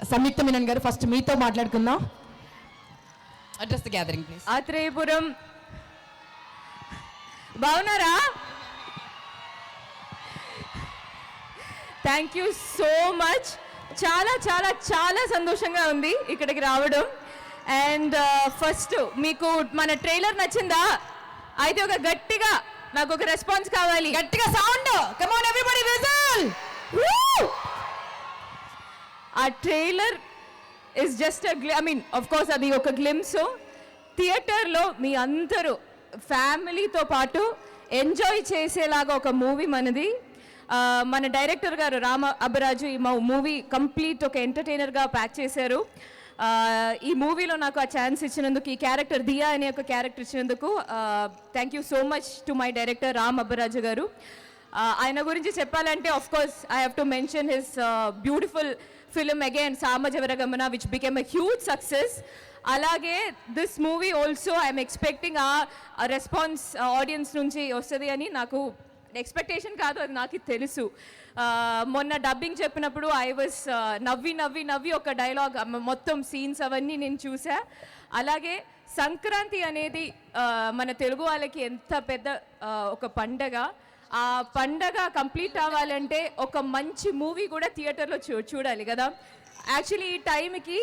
సంయుక్త మీనన్ గారు ఫస్ట్ మీతో మాట్లాడుకుందాం. Address the gathering please. Atreyapuram బాగున్నారా? Thank you so much. చాలా చాలా చాలా సంతోషంగా ఉంది ఇక్కడికి రావడం. అండ్ ఫస్ట్ మీకు మన ట్రైలర్ నచ్చిందా? అయితే ఒక గట్టిగా నాకు ఒక రెస్పాన్స్ కావాలి. గట్టిగా sound. Come on everybody whistle. ఆ trailer is just I mean of course అది ఒక గ్లిమ్స్. థియేటర్లో మీ అందరూ ఫ్యామిలీతో పాటు ఎంజాయ్ చేసేలాగా ఒక మూవీ మనది. మన డైరెక్టర్ గారు రామ అబ్బరాజు ఈ మూవీ కంప్లీట్ ఒక ఎంటర్టైనర్గా ప్యాక్ చేశారు. ఈ మూవీలో నాకు ఆ ఛాన్స్ ఇచ్చినందుకు, ఈ క్యారెక్టర్ దియా అనే ఒక క్యారెక్టర్ ఇచ్చినందుకు thank you so much to my director Ram Abbaraju గారు. ఆయన గురించి చెప్పాలంటే of course I have to mention his beautiful film again Samajavaragamana which became a huge success. అలాగే this movie also I'm expecting ఆ రెస్పాన్స్ ఆడియన్స్ నుంచి వస్తుంది అని నాకు ఎక్స్పెక్టేషన్ కాదు, అది నాకు తెలుసు. మొన్న డబ్బింగ్ చెప్పినప్పుడు ఐ వాజ్ నవ్వి నవ్వి నవ్వి ఒక డైలాగ్ మొత్తం సీన్స్ అవన్నీ నేను చూసా. అలాగే సంక్రాంతి అనేది మన తెలుగు వాళ్ళకి ఎంత పెద్ద ఒక పండగ. ఆ పండగ కంప్లీట్ అవ్వాలంటే ఒక మంచి మూవీ కూడా థియేటర్లో చూడాలి కదా. యాక్చువల్లీ ఈ టైంకి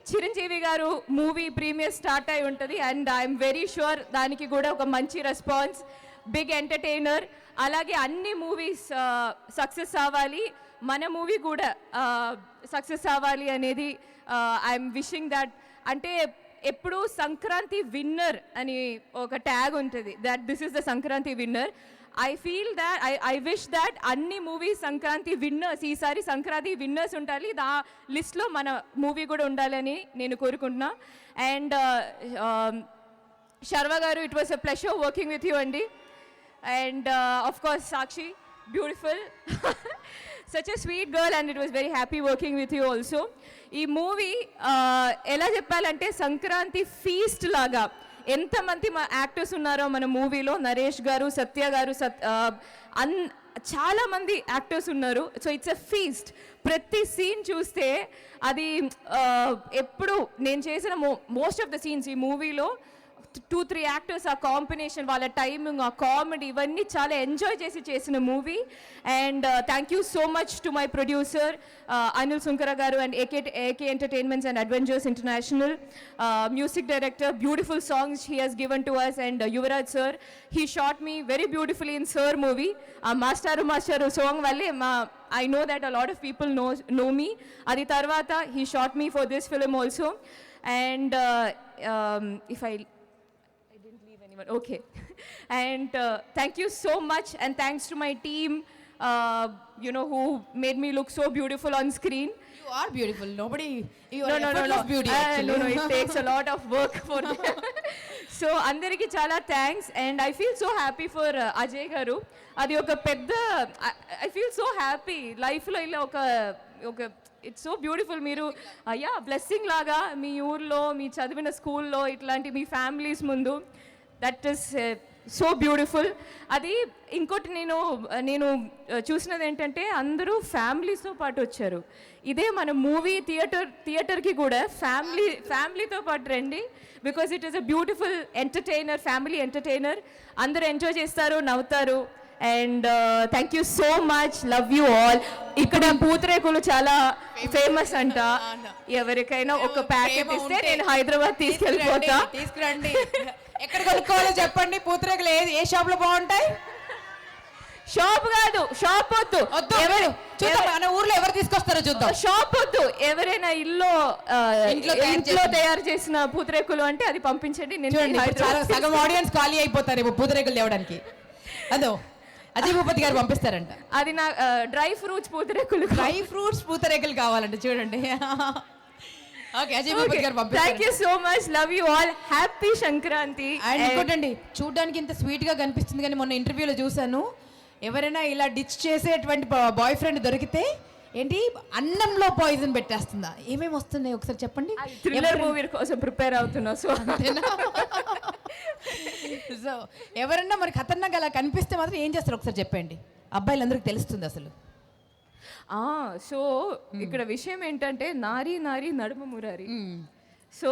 చిరంజీవి గారు మూవీ ప్రీమియర్ స్టార్ట్ అయి ఉంటుంది అండ్ ఐఎమ్ వెరీ షూర్ దానికి కూడా ఒక మంచి రెస్పాన్స్, బిగ్ ఎంటర్టైనర్. అలాగే అన్ని మూవీస్ సక్సెస్ అవ్వాలి, మన మూవీ కూడా సక్సెస్ అవ్వాలి అనేది ఐఎమ్ విషింగ్ దట్. అంటే ఎప్పుడు సంక్రాంతి విన్నర్ అని ఒక ట్యాగ్ ఉంటుంది, that this is the Sankranti winner. I feel that I wish that అన్ని మూవీస్ సంక్రాంతి విన్నర్స్, ఈసారి సంక్రాంతి విన్నర్స్ ఉండాలి, ఆ లిస్ట్లో మన మూవీ కూడా ఉండాలని నేను కోరుకుంటున్నా. అండ్ శర్వ గారు, it was a pleasure working with you అండి. And of course Sakshi, beautiful. Such a sweet girl and it was very happy working with you also. Ee movie ela cheppalante Sankranti feast లాగా ఎంతమంది actors ఉన్నారో మన మూవీలో, నరేష్ గారు, సత్య గారు, చాలా మంది యాక్టర్స్ ఉన్నారు. So it's a feast. ప్రతి సీన్ చూస్తే అది ఎప్పుడు నేను చేసిన మోస్ట్ ఆఫ్ ద సీన్స్ ఈ మూవీలో 2-3 యాక్టర్స్ ఆ కాంబినేషన్, వాళ్ళ టైమింగ్, ఆ కామెడీ, ఇవన్నీ చాలా ఎంజాయ్ చేసిన movie. And thank you so much to my producer Anil Sunkara గారు and AK entertainments and adventures international. Music director, beautiful songs he has given to us. And Yuvraj sir, he shot me very beautifully in sir movie. ఆ మాస్టారు song వల్లే I know that a lot of people know me. Adi tarvata he shot me for this film also. And if I didn't leave anyone, okay. And thank you so much, and thanks to my team, who made me look so beautiful on screen. You are beautiful. Nobody. You No, are effortless beauty. Actually. No, it takes a lot of work for that. So అందరికి చాలా thanks. And I feel so happy for Ajay గారు. అది ఒక పెద్ద, I feel so happy లైఫ్లో ఇలా ఒక it's so beautiful. మీరు అయ్యా బ్లెస్సింగ్ లాగా మీ ఊర్లో, మీ చదివిన స్కూల్లో ఇట్లాంటి మీ ఫ్యామిలీస్ ముందు, దట్ ఈస్ సో బ్యూటిఫుల్. అది ఇంకోటి నేను చూసినది ఏంటంటే అందరూ ఫ్యామిలీస్తో పాటు వచ్చారు. ఇదే మన మూవీ థియేటర్కి కూడా ఫ్యామిలీతో పాటు రండి, because it is a beautiful entertainer, family entertainer. అందరూ ఎంజాయ్ చేస్తారు, నవ్వుతారు. And thank you so much, love you all. ఇక్కడ పూతరేకులు చాలా ఫేమస్ అంట. ఎవరికైనా ఒక ప్యాకెట్ ఇస్తే నేను హైదరాబాద్ తీసుకెళ్ళిపోతా. తీసుకురండి. ఎక్కడ కొనుక్కోవాలో చెప్పండి. పూతరేకులు ఏ షాప్ లో బాగుంటాయి? షాప్ కాదు, షాప్ వద్దు. మన ఊర్లో ఎవరు తీసుకొస్తారో చూద్దాం. షాప్ వద్దు, ఎవరైనా ఇంట్లో తయారు చేసిన పూతరేకులు అంటే అది పంపించండి. సగం ఆడియన్స్ ఖాళీ అయిపోతారు పూతరేకులు తేవడానికి. అదో అజయ్ భూపతి గారు పంపిస్తారంట. అది నా డ్రై ఫ్రూట్స్ పూతరేకులు కావాలంటే చూడండి. ఓకే, అజయ్ భూపతి గారు పంపిస్తారు. Thank you so much, love you all, happy Sankranti. And ఇంకోటండి, చూడడానికి ఇంత స్వీట్ గా కనిపిస్తుంది కానీ మొన్న ఇంటర్వ్యూలో చూసాను, ఎవరైనా ఇలా డిచ్ చేసేటువంటి బాయ్ ఫ్రెండ్ దొరికితే ఏంటి అన్నంలో పాయిజన్ పెట్టేస్తుందా? ఏమేమి వస్తున్నాయి ఒకసారి చెప్పండి. థ్రిల్లర్ మూవీ కోసం ప్రిపేర్ అవుతున్నా. సో ఎవరన్నా మరి ఖతర్నాక్ అలా కనిపిస్తే మాత్రం ఏం చేస్తారు ఒకసారి చెప్పండి, అబ్బాయిలందరికీ తెలుస్తుంది అసలు. సో ఇక్కడ విషయం ఏంటంటే నారీ నారీ నడుమ మురారి. సో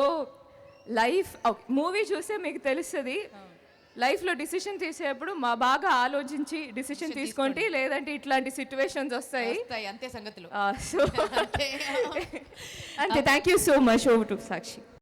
లైఫ్ మూవీ చూస్తే మీకు తెలుస్తుంది, లైఫ్లో డిసిషన్ తీసేటప్పుడు బాగా ఆలోచించి డిసిషన్ తీసుకోండి, లేదంటే ఇట్లాంటి సిచ్యువేషన్స్ వస్తాయి. అంతే సంగతులు. సో అంటే thank you so much. Over to Sakshi.